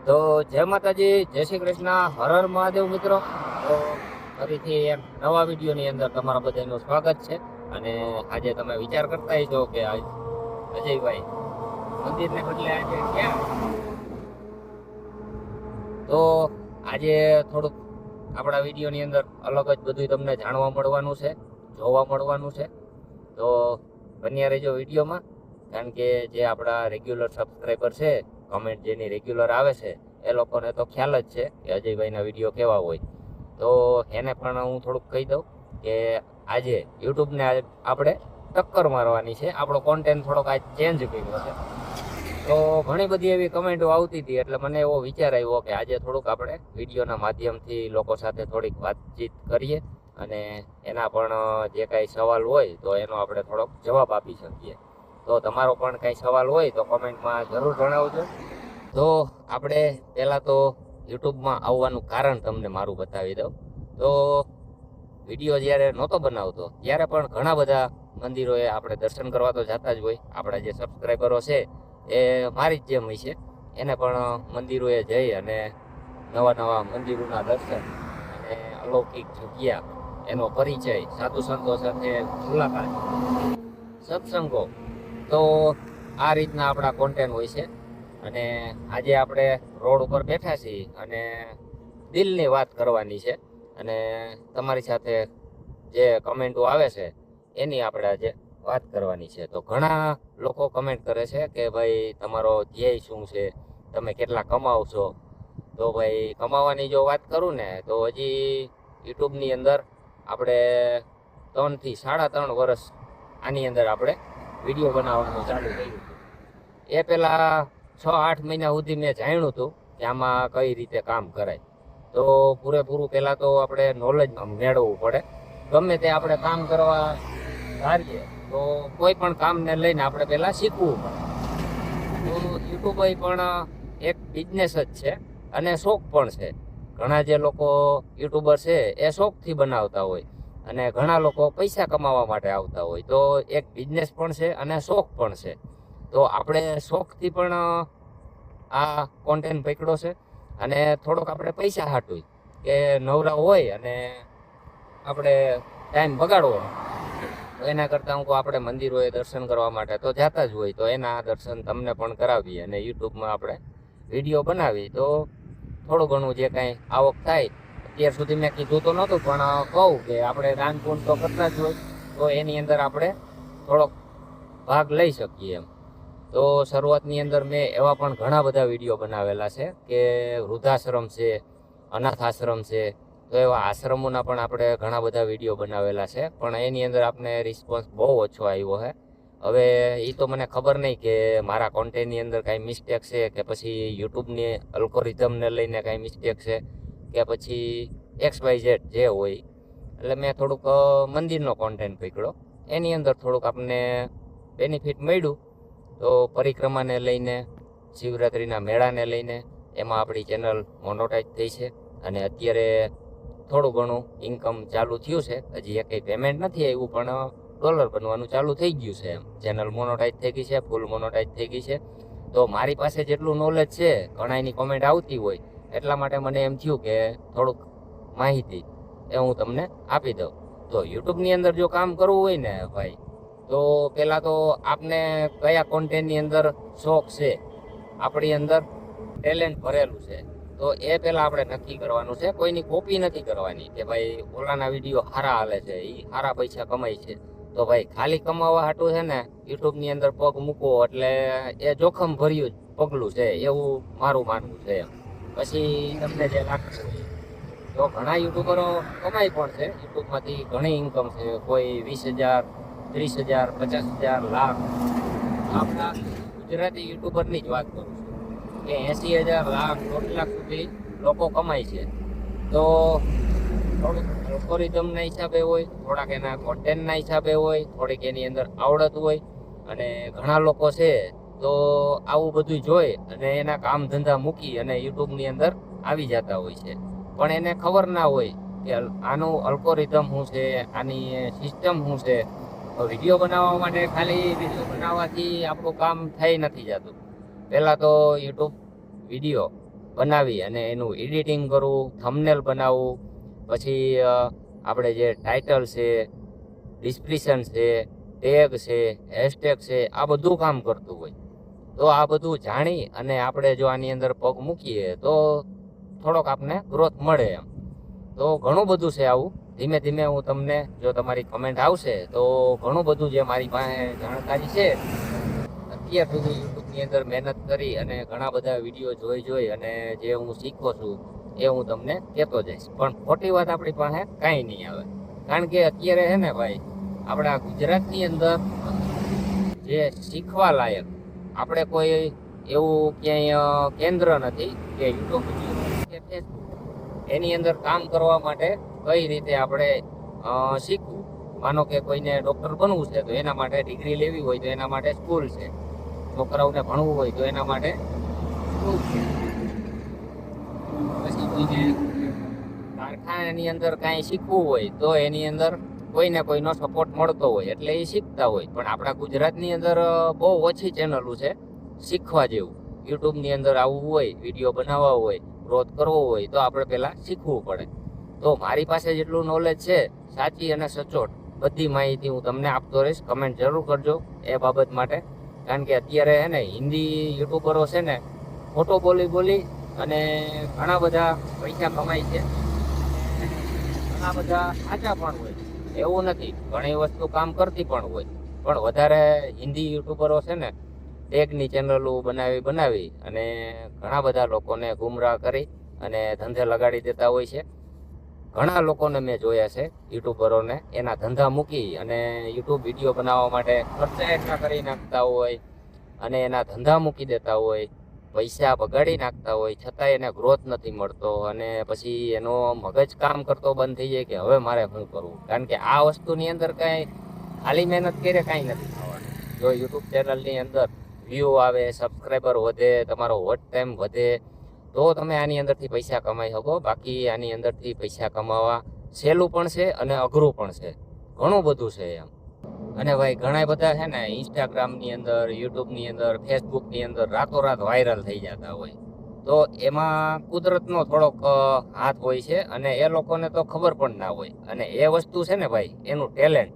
તો જય માતાજી, જય શ્રી કૃષ્ણ, હર હર મહાદેવ મિત્રો. તો ફરીથી એક નવા વિડીયોની અંદર તમારા બધાનું સ્વાગત છે. અને આજે તમે વિચાર કરતા છો કે અજયભાઈ મંદિરને બદલે આજે ક્યાં? તો આજે થોડુંક આપણા વિડીયોની અંદર અલગ જ બધું તમને જાણવા મળવાનું છે, જોવા મળવાનું છે. તો બન્યા રહેજો વિડીયોમાં, કારણ કે જે આપણા રેગ્યુલર સબસ્ક્રાઈબર છે, કમેન્ટ જેની રેગ્યુલર આવે છે, એ લોકોને તો ખ્યાલ જ છે કે અજયભાઈના વિડીયો કેવા હોય. તો એને પણ હું થોડુંક કહી દઉં કે આજે યુટ્યુબને આપણે ટક્કર મારવાની છે. આપણો કોન્ટેન્ટ થોડોક આજ ચેન્જ કર્યો છે. તો ઘણી બધી એવી કમેન્ટો આવતી હતી, એટલે મને એવો વિચાર આવ્યો કે આજે થોડુંક આપણે વિડીયોના માધ્યમથી લોકો સાથે થોડીક વાતચીત કરીએ અને એના પણ જે કાંઈ સવાલ હોય તો એનો આપણે થોડોક જવાબ આપી શકીએ. તો તમારો પણ કાંઈ સવાલ હોય તો કોમેન્ટમાં જરૂર જણાવજો. તો આપણે પહેલાં તો યુટ્યુબમાં આવવાનું કારણ તમને મારું બતાવી દઉં. તો વિડીયો જ્યારે નહોતો બનાવતો ત્યારે પણ ઘણા બધા મંદિરોએ આપણે દર્શન કરવા તો જતા જ હોય. આપણા જે સબસ્ક્રાઈબરો છે એ મારી જ જેમ હોય છે, એને પણ મંદિરોએ જઈ અને નવા નવા મંદિરોના દર્શન અને અલૌકિક જગ્યા, એનો પરિચય, સાધુ સંતો સાથે મુલાકાત, સત્સંગો, તો આ રીતના આપણા કોન્ટેન્ટ હોય છે. અને આજે આપણે રોડ ઉપર બેઠા છીએ અને દિલની વાત કરવાની છે. અને તમારી સાથે જે કમેન્ટો આવે છે એની આપણે આજે વાત કરવાની છે. તો ઘણા લોકો કમેન્ટ કરે છે કે ભાઈ તમારો ધ્યેય શું છે, તમે કેટલા કમાવ છો? તો ભાઈ કમાવાની જો વાત કરું ને તો હજી યુટ્યુબની અંદર આપણે 3 થી 3.5 વર્ષ આની અંદર આપણે વિડીયો બનાવવાનું ચાલુ કર્યું. એ પહેલાં 6-8 મહિના સુધી મેં જાણ્યું હતું કે આમાં કઈ રીતે કામ કરાય. તો પૂરેપૂરું પહેલાં તો આપણે નોલેજ મેળવવું પડે. ગમે તે આપણે કામ કરવા ધારીએ તો કોઈ પણ કામને લઈને આપણે પહેલાં શીખવું પડે. તો યુટ્યુબ પણ એક બિઝનેસ જ છે અને શોખ પણ છે. ઘણા જે લોકો યુટ્યુબર છે એ શોખથી બનાવતા હોય અને ઘણા લોકો પૈસા કમાવા માટે આવતા હોય. તો એક બિઝનેસ પણ છે અને શોખ પણ છે. તો આપણે શોખથી પણ આ કોન્ટેન્ટ પકડ્યો છે અને થોડોક આપણે પૈસા હાટું કે નવરા હોય અને આપણે ટાઈમ બગાડવો, તો એના કરતાં હું આપણે મંદિરોએ દર્શન કરવા માટે તો જતા જ હોય. તો એના દર્શન તમને પણ કરાવીએ અને યુટ્યુબમાં આપણે વિડીયો બનાવી તો થોડું ઘણું જે કાંઈ આવક થાય. અત્યાર સુધી મેં કીધું તો નહોતું, પણ કહું કે આપણે દાન પુણ્ય તો કરતા જ હોય, તો એની અંદર આપણે થોડોક ભાગ લઈ શકીએ એમ. તો શરૂઆતની અંદર મેં એવા પણ ઘણા બધા વિડીયો બનાવેલા છે કે વૃદ્ધાશ્રમ છે, અનાથ આશ્રમ છે. તો એવા આશ્રમોના પણ આપણે ઘણા બધા વિડીયો બનાવેલા છે, પણ એની અંદર આપણે રિસ્પોન્સ બહુ ઓછો આવ્યો છે. હવે એ તો મને ખબર નહીં કે મારા કોન્ટેન્ટની અંદર કાંઈ મિસ્ટેક છે કે પછી યુટ્યુબની અલ્ગોરિધમને લઈને કાંઈ મિસ્ટેક છે કે પછી XYZ જે હોય. એટલે મેં થોડુંક મંદિરનો કોન્ટેન્ટ પકડ્યો, એની અંદર થોડુંક આપણને બેનિફિટ મળ્યું. તો પરિક્રમાને લઈને, શિવરાત્રિના મેળાને લઈને એમાં આપણી ચેનલ મોનોટાઈઝ થઈ છે અને અત્યારે થોડું ઘણું ઇન્કમ ચાલુ થયું છે. હજી કંઈ પેમેન્ટ નથી આવ્યું, પણ ડોલર બનવાનું ચાલુ થઈ ગયું છે. એમ ચેનલ મોનોટાઈઝ થઈ ગઈ છે, ફૂલ મોનોટાઈઝ થઈ ગઈ છે. તો મારી પાસે જેટલું નોલેજ છે, ઘણા એની કોમેન્ટ આવતી હોય, એટલા માટે મને એમ થયું કે થોડુંક માહિતી એ હું તમને આપી દઉં. તો યુટ્યુબની અંદર જો કામ કરવું હોય ને ભાઈ, તો પહેલાં તો આપને કયા કોન્ટેન્ટની અંદર શોખ છે, આપણી અંદર ટેલેન્ટ ભરેલું છે, તો એ પહેલાં આપણે નક્કી કરવાનું છે. કોઈની કોપી નથી કરવાની કે ભાઈ ઓલાના વિડીયો સારા હાલે છે, એ સારા પૈસા કમાય છે, તો ભાઈ ખાલી કમાવા હાટું છે ને યુટ્યુબની અંદર પગ મૂકવો એટલે એ જોખમ ભર્યું પગલું છે, એવું મારું માનવું છે. પછી તમને જે લાગતું હોય, તો ઘણા યુટ્યુબરો કમાય પણ છે, યુટ્યુબમાંથી ઘણી ઇન્કમ છે. કોઈ 20,000, 30,000, 50,000, લાખ. આપણા ગુજરાતી યુટ્યુબરની જ વાત કરું છું કે 80,000, લાખ, 1.5 લાખ સુધી લોકો કમાય છે. તો થોડુંક અલ્ગોરિધમના હિસાબે હોય, થોડાક એના કોન્ટેન્ટના હિસાબે હોય, થોડીક એની અંદર આવડત હોય. અને ઘણા લોકો છે તો આવું બધું જોઈ અને એના કામ ધંધા મૂકી અને યુટ્યુબની અંદર આવી જતા હોય છે, પણ એને ખબર ના હોય કે આનું અલ્ગોરિધમ શું છે, આની સિસ્ટમ શું છે. વિડીયો બનાવવા માટે ખાલી વિડીયો બનાવવાથી આપણું કામ થઈ નથી જતું. પહેલાં તો યુટ્યુબ વિડીયો બનાવી અને એનું એડિટિંગ કરવું, થંબનેલ બનાવવું, પછી આપણે જે ટાઇટલ છે, ડિસ્ક્રિપ્શન છે, ટેગ છે, હેશટેગ છે, આ બધું કામ કરતું હોય. તો આ બધું જાણી અને આપણે જો આની અંદર પગ મૂકીએ તો થોડોક આપને ગ્રોથ મળે એમ. તો ઘણું બધું છે આવું. ધીમે ધીમે હું તમને, જો તમારી કમેન્ટ આવશે તો ઘણું બધું જે મારી પાસે જાણકારી છે અત્યાર સુધી યુટ્યુબની અંદર મહેનત કરી અને ઘણા બધા વિડીયો જોઈ અને જે હું શીખો છું એ હું તમને કહેતો જઈશ. પણ ખોટી વાત આપણી પાસે કાંઈ નહીં આવે, કારણ કે અત્યારે છે ને ભાઈ, આપણા ગુજરાતની અંદર જે શીખવા લાયક આપણે કોઈ એવું ક્યાંય કેન્દ્ર નથી કે યુટ્યુબ કે ફેસબુક એની અંદર કામ કરવા માટે કઈ રીતે આપણે શીખવું. માનો કે કોઈને ડૉક્ટર બનવું છે તો એના માટે ડિગ્રી લેવી હોય તો એના માટે સ્કૂલ છે, છોકરાઓને ભણવું હોય તો એના માટે સ્કૂલ છે, પછી કોઈને કારખાનાની અંદર કાંઈ શીખવું હોય તો એની અંદર કોઈને કોઈનો સપોર્ટ મળતો હોય એટલે એ શીખતા હોય. પણ આપણા ગુજરાતની અંદર બહુ ઓછી ચેનલો છે શીખવા જેવું. યુટ્યુબની અંદર આવવું હોય, વિડીયો બનાવવા હોય, ગ્રોથ કરવો હોય તો આપણે પહેલાં શીખવું પડે. તો મારી પાસે જેટલું નોલેજ છે, સાચી અને સચોટ બધી માહિતી હું તમને આપતો રહીશ. કમેન્ટ જરૂર કરજો એ બાબત માટે, કારણ કે અત્યારે છે ને હિન્દી યુટ્યુબરો છે ને ખોટો બોલી અને ઘણા બધા પૈસા કમાય છે, ઘણા બધા સાચા પણ હોય એવું નથી, ઘણી વસ્તુ કામ કરતી પણ હોય. પણ વધારે હિન્દી યુટ્યુબરો છે ને ટેગની ચેનલો બનાવી અને ઘણા બધા લોકોને ગુમરાહ કરી અને ધંધે લગાડી દેતા હોય છે. ઘણા લોકોને મેં જોયા છે યુટ્યુબરોને એના ધંધા મૂકી અને યુટ્યુબ વિડીયો બનાવવા માટે ખર્ચા એટલા કરી નાખતા હોય અને એના ધંધા મૂકી દેતા હોય, પૈસા બગાડી નાખતા હોય, છતાં એને ગ્રોથ નથી મળતો અને પછી એનો મગજ કામ કરતો બંધ થઈ જાય કે હવે મારે શું કરવું. કારણ કે આ વસ્તુની અંદર કાંઈ ખાલી મહેનત કરે કાંઈ નથી થવાનું. જો યુટ્યુબ ચેનલની અંદર વ્યૂ આવે, સબસ્ક્રાઈબર વધે, તમારો વોચ ટાઈમ વધે તો તમે આની અંદરથી પૈસા કમાઈ શકો. બાકી આની અંદરથી પૈસા કમાવા સહેલું પણ છે અને અઘરું પણ છે, ઘણું બધું છે એમ. અને ભાઈ ઘણા બધા છે ને ઇન્સ્ટાગ્રામની અંદર, યુટ્યુબની અંદર, ફેસબુકની અંદર રાતોરાત વાયરલ થઈ જતા હોય. તો એમાં કુદરતનો થોડોક હાથ હોય છે અને એ લોકોને તો ખબર પણ ના હોય. અને એ વસ્તુ છે ને ભાઈ, એનું ટેલેન્ટ,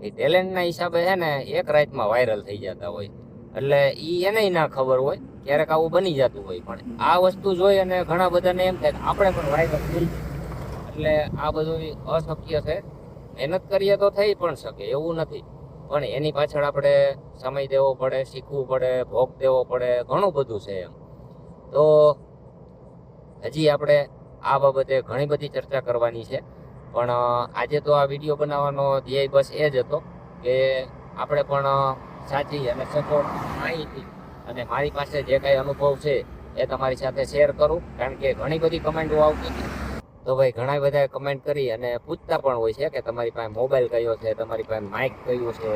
એ ટેલેન્ટના હિસાબે છે ને એક રાતમાં વાયરલ થઈ જતા હોય. એટલે એને ના ખબર હોય, ક્યારેક આવું બની જતું હોય. પણ આ વસ્તુ જોઈ અને ઘણા બધાને એમ થાય કે આપણે પણ વાયરલ થઈ. એટલે આ બધું અશક્ય છે. મહેનત કરીએ તો થઈ પણ શકે એવું નથી, પણ એની પાછળ આપણે સમય દેવો પડે, શીખવું પડે, ભોગ દેવો પડે, ઘણું બધું છે એમ. તો હજી આપણે આ બાબતે ઘણી બધી ચર્ચા કરવાની છે, પણ આજે તો આ વિડીયો બનાવવાનો ધ્યેય બસ એ જ હતો કે આપણે પણ સાચી અને સચોટ માહિતી અને મારી પાસે જે કાંઈ અનુભવ છે એ તમારી સાથે શેર કરું. કારણ કે ઘણી બધી કમેન્ટો આવતી છે, તો ભાઈ ઘણા બધા કમેન્ટ કરી અને પૂછતા પણ હોય છે કે તમારી પાસે મોબાઈલ કયો છે, તમારી પાસે માઇક કયું છે.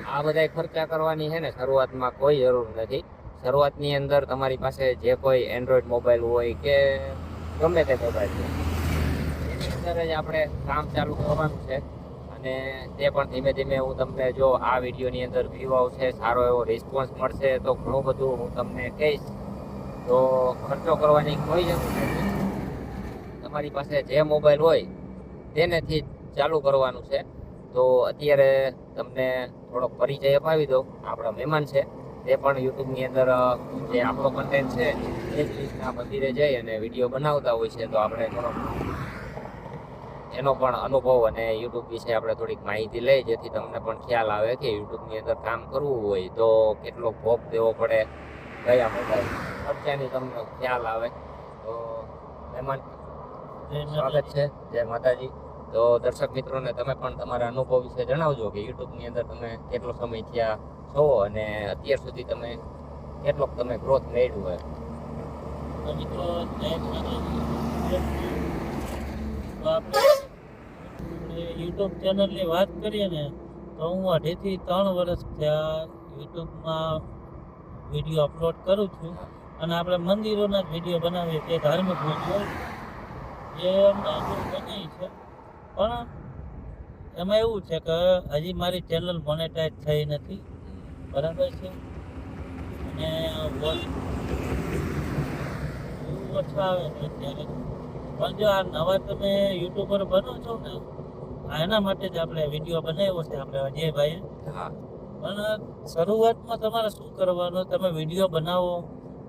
આ બધા ખર્ચા કરવાની છે ને શરૂઆતમાં કોઈ જરૂર નથી. શરૂઆતની અંદર તમારી પાસે જે કોઈ એન્ડ્રોઈડ મોબાઈલ હોય કે ગમે તે મોબાઈલ છે એની અંદર જ આપણે કામ ચાલુ કરવાનું છે. અને તે પણ ધીમે ધીમે હું તમને, જો આ વિડીયોની અંદર વ્યૂ આવશે, સારો એવો રિસ્પોન્સ મળશે તો ઘણું બધું હું તમને કહીશ. તો ખર્ચો કરવાની કોઈ જરૂર નથી. તમારી પાસે જે મોબાઈલ હોય તેનેથી ચાલુ કરવાનું છે. તો અત્યારે તમને થોડોક પરિચય અપાવી દઉં. આપણા મહેમાન છે તે પણ યુટ્યુબની અંદર જે આપણો કન્ટેન્ટ છે એ જ રીતના મંદિરે જઈ અને વિડીયો બનાવતા હોય છે. તો આપણે થોડોક એનો પણ અનુભવ અને યુટ્યુબ વિશે આપણે થોડીક માહિતી લઈ, જેથી તમને પણ ખ્યાલ આવે કે યુટ્યુબની અંદર કામ કરવું હોય તો કેટલો ભોગ દેવો પડે, કયા મોબાઈલ ખર્ચાની તમને ખ્યાલ આવે. તો મહેમાન સ્વાગત છે, જય માતાજી. તો દર્શક મિત્રોને તમે પણ તમારા અનુભવ વિશે જણાવજો કે યુટ્યુબની અંદર તમે કેટલો સમય થયા છો અને અત્યાર સુધી તમે કેટલોક તમે ગ્રોથ મેળવ્યું હોય. મિત્રો આપણે યુટ્યુબ ચેનલની વાત કરીએ ને તો હું 2.5 થી 3 વર્ષ થયા યુટ્યુબમાં વિડીયો અપલોડ કરું છું. અને આપણે મંદિરોના જ વિડીયો બનાવીએ છીએ, ધાર્મિક વિડીયો જે અમને બની છે. પણ એમાં એવું છે કે હજી મારી ચેનલ મોનેટાઈઝ થઈ નથી, બરાબર છે. અને ઓછા આવે છે અત્યારે. પણ જો આ નવા તમે યુટ્યુબર બનો છો ને, એના માટે જ આપણે વિડીયો બનાવ્યો છે આપણે અજયભાઈએ. હા પણ શરૂઆતમાં તમારે શું કરવાનું, તમે વિડીયો બનાવો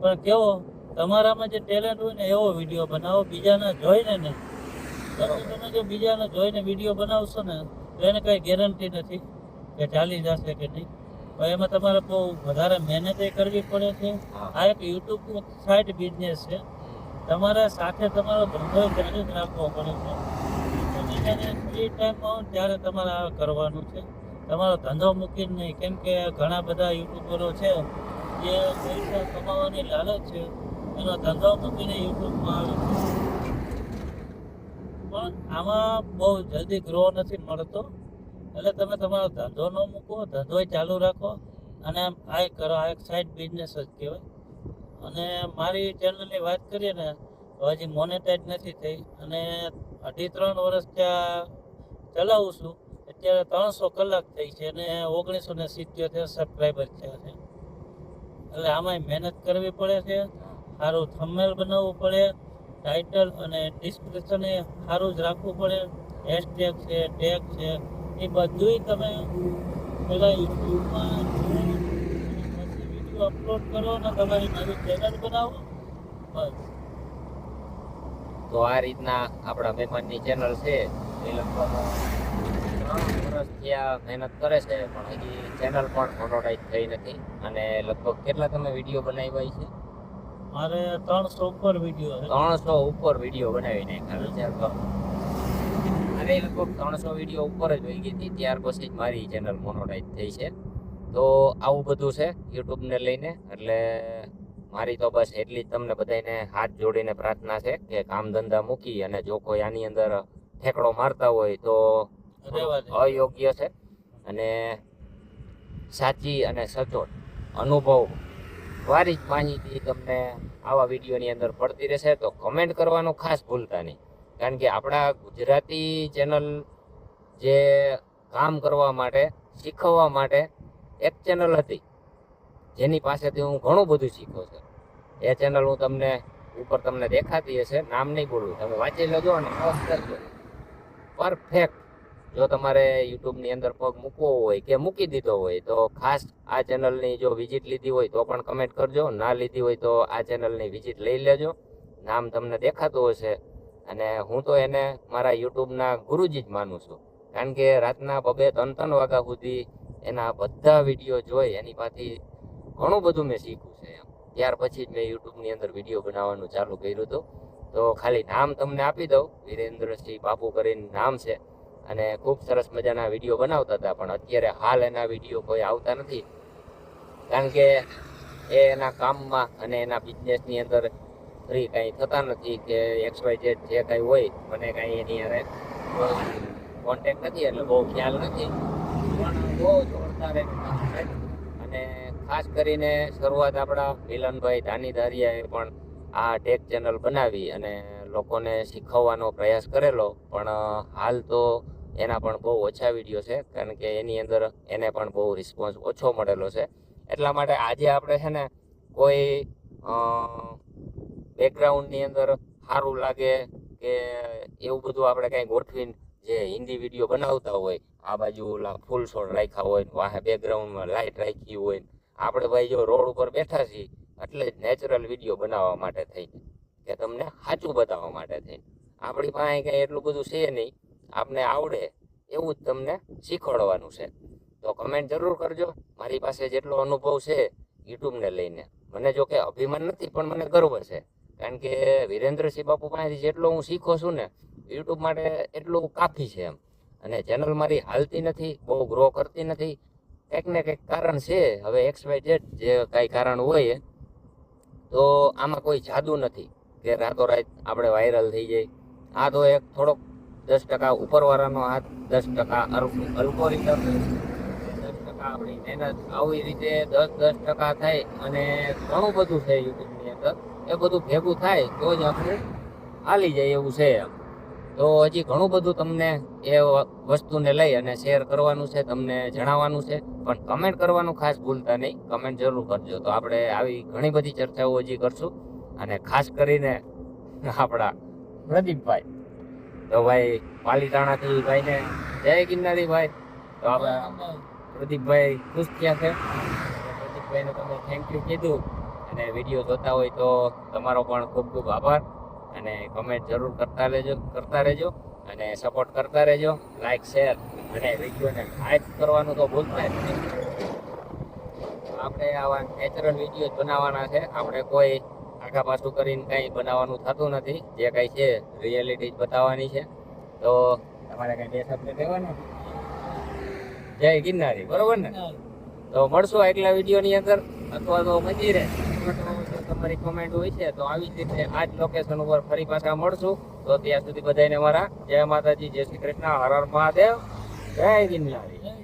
પણ કેવો તમારામાં જે ટેલેન્ટ હોય ને એવો વિડીયો બનાવો, બીજાના જોઈને ને. તમે જો બીજાને જોઈને વિડીયો બનાવશો ને તો એને કઈ ગેરંટી નથી કે ચાલી જશે કે નહીં. પણ એમાં તમારે બહુ વધારે મહેનત કરવી પડે છે. હા. આ એક યુટ્યુબ સાઇડ બિઝનેસ છે. તમારે સાથે તમારો ધંધો ચાલુ જ રાખવો પડે છે. તમે જ્યારે ફ્રી ટાઈમ આવો ને ત્યારે તમારે આ કરવાનું છે. તમારો ધંધો મૂકીને નહીં, કેમ કે ઘણા બધા યુટ્યુબરો છે જે પૈસા કમાવાની લાલચ છે, એનો ધંધો મૂકીને યુટ્યુબમાં આવે છે. પણ આમાં બહુ જલ્દી ગ્રો નથી મળતો. એટલે તમે તમારો ધંધો ન મૂકો, ધંધોય ચાલુ રાખો અને આ કરો. આ એક સાઈડ બિઝનેસ જ કહેવાય. અને મારી ચેનલની વાત કરીએ ને તો હજી મોનેટાઈઝ નથી થઈ અને 2.5-3 વર્ષ ત્યાં ચલાવું છું. અત્યારે 300 કલાક થઈ છે અને 1977 સબસ્ક્રાઈબર થયા છે. એટલે આમાંય મહેનત કરવી પડે છે, સારું થંબનેલ બનાવવું પડે, ટાઇટલ અને ડિસ્ક્રિપ્શન એ સારું જ રાખવું પડે, હેશટેગ છે, ટેગ છે, એ બધુંય તમે પેલા યુટ્યુબમાં પછી વિડીયો અપલોડ કરો અને તમારી નવી ચેનલ બનાવો. બસ તો આ રીતના આપણા મહેમાનની ચેનલ છે એ લગભગ 3 વર્ષથી આ મહેનત કરે છે, પણ હજી ચેનલ પણ મોનોટાઈઝ થઈ નથી. અને લગભગ કેટલા તમે વિડીયો બનાવ્યા છે? મારે 300 ઉપર વિડીયો છે. 300 ઉપર વિડીયો બનાવી નાખ્યા. વિચાર કરો. મારે લગભગ 300 વિડીયો ઉપર જ હોઈ ગઈ હતી, ત્યાર પછી જ મારી ચેનલ મોનોટાઈઝ થઈ છે. તો આવું બધું છે યુટ્યુબને લઈને. એટલે મારી તો બસ એટલી જ તમને બધાને હાથ જોડીને પ્રાર્થના છે કે કામ ધંધા મૂકી અને જો કોઈ આની અંદર ઠેકડો મારતા હોય તો રહેવા દે. અયોગ્ય છે. અને સાચી અને સચોટ અનુભવ વાળી જ માહિતી તમને આવા વિડીયોની અંદર પડતી રહેશે. તો કમેન્ટ કરવાનું ખાસ ભૂલતા નહીં, કારણ કે આપણા ગુજરાતી ચેનલ જે કામ કરવા માટે, શીખવવા માટે એક ચેનલ હતી જેની પાસેથી હું ઘણું બધું શીખ્યો છું. એ ચેનલ હું તમને ઉપર તમને દેખાતી હશે, નામ નહીં બોલું, તમે વાંચી લેજો અને પોસ્ટ કરજો. પરફેક્ટ. જો તમારે યુટ્યુબની અંદર પગ મૂકવો હોય કે મૂકી દીધો હોય તો ખાસ આ ચેનલની જો વિઝિટ લીધી હોય તો પણ કમેન્ટ કરજો, ના લીધી હોય તો આ ચેનલની વિઝિટ લઈ લેજો. નામ તમને દેખાતું હશે. અને હું તો એને મારા યુટ્યુબના ગુરુજી જ માનું છું, કારણ કે રાતના 2-3 વાગ્યા સુધી એના બધા વિડીયો જોઈ એની પાસેથી ઘણું બધું મેં શીખ્યું છે. ત્યાર પછી જ મેં યુટ્યુબની અંદર વિડીયો બનાવવાનું ચાલુ કર્યું હતું. તો ખાલી નામ તમને આપી દઉં, વિરેન્દ્રસિંહ બાપુ કરીને નામ છે. અને ખૂબ સરસ મજાના વિડીયો બનાવતા હતા, પણ અત્યારે હાલ એના વિડીયો કોઈ આવતા નથી, કારણ કે એ એના કામમાં અને એના બિઝનેસની અંદર ફ્રી કાંઈ થતા નથી કે XYZ જે કાંઈ હોય મને કાંઈ એની અરે કોન્ટેક્ટ નથી, એટલે બહુ ખ્યાલ નથી. પણ બહુ જોરદાર એનું કામ છે. અને ખાસ કરીને શરૂઆત આપણા મિલનભાઈ ધાનીધારિયાએ પણ આ ટેક ચેનલ બનાવી અને લોકોને શીખવવાનો પ્રયાસ કરેલો, પણ હાલ તો એના પણ બહુ ઓછા વિડીયો છે, કારણ કે એની અંદર એને પણ બહુ રિસ્પોન્સ ઓછો મળેલો છે. એટલા માટે આજે આપણે છે ને કોઈ બેકગ્રાઉન્ડની અંદર સારું લાગે કે એવું બધું આપણે કંઈ ગોઠવીને જે હિન્દી વિડીયો બનાવતા હોય, આ બાજુ ઓલા ફૂલ શોટ રાખ્યા હોય, વાહે બેકગ્રાઉન્ડમાં લાઇટ રાખી હોય, આપણે ભાઈ જો રોડ ઉપર બેઠા છીએ એટલે જ નેચરલ વિડીયો બનાવવા માટે થઈને, કે તમને સાચું બતાવવા માટે થઈને. આપણી પાસે કંઈ એટલું બધું છે નહીં, આપને આવડે એવું જ તમને શીખવાડવાનું છે. તો કમેન્ટ જરૂર કરજો. મારી પાસે જેટલો અનુભવ છે યુટ્યુબને લઈને, મને જો કે અભિમાન નથી પણ મને ગર્વ છે, કારણ કે વિરેન્દ્રસિંહ બાપુ પાસેથી જેટલો હું શીખો છું ને યુટ્યુબ માટે એટલું કાફી છે એમ. અને ચેનલ મારી હાલતી નથી, બહુ ગ્રો કરતી નથી, કંઈક ને કંઈક કારણ છે. હવે XYZ જે કાંઈ કારણ હોય તો આમાં કોઈ જાદુ નથી કે રાતોરાત આપણે વાયરલ થઈ જાય. આ તો એક થોડોક 10% ઉપરવાળાનો હાથ, 10% અલ્ગોરિધમ, 10% આપણી મહેનત, આવી રીતે 10% થાય અને ઘણું બધું છે યુટ્યુબની અંદર. એ બધું ભેગું થાય તો જ આપણે હાલી જાય એવું છે એમ. તો હજી ઘણું બધું તમને એ વસ્તુને લઈ અને શેર કરવાનું છે, તમને જણાવવાનું છે, પણ કમેન્ટ કરવાનું ખાસ ભૂલતા નહીં. કમેન્ટ જરૂર કરજો. તો આપણે આવી ઘણી બધી ચર્ચાઓ હજી કરશું. અને ખાસ કરીને આપણા પ્રદીપભાઈ. તો ભાઈ પાલીતાણાથી ભાઈને જય ગિરનારી ભાઈ. તો આપણે પ્રદીપભાઈ ખુશ થયા છે. પ્રદીપભાઈને તમે થેન્ક યુ કીધું અને વિડીયો જોતા હોય તો તમારો પણ ખૂબ ખૂબ આભાર અને કમેન્ટ જરૂર કરતા રહેજો અને સપોર્ટ કરતા રહેજો. લાઈક શેર અને વિડીયોને લાઈક કરવાનું તો ભૂલતા જ નહીં. આપણે આવા નેચરલ વિડીયો બનાવવાના છે. આપણે કોઈ આખા પાછું કરીને કંઈ બનાવવાનું થતું નથી. જે કંઈ છે રિયાલિટી જ બતાવવાની છે. તો તમારે કંઈ બે શબ્દ કહેવાના? જય ગિરનારી, બરોબર ને? તો મળશું આગલા વિડીયોની અંદર અથવા તો મંદિરે. તમારી કોમેન્ટ હોય છે તો આવી જ રીતે આ જ લોકેશન ઉપર ફરી પાછા મળશું. તો ત્યાં સુધી બધાને મારા જય માતાજી, જય શ્રી કૃષ્ણ, હર હર મહાદેવ, જય ગિરનારી.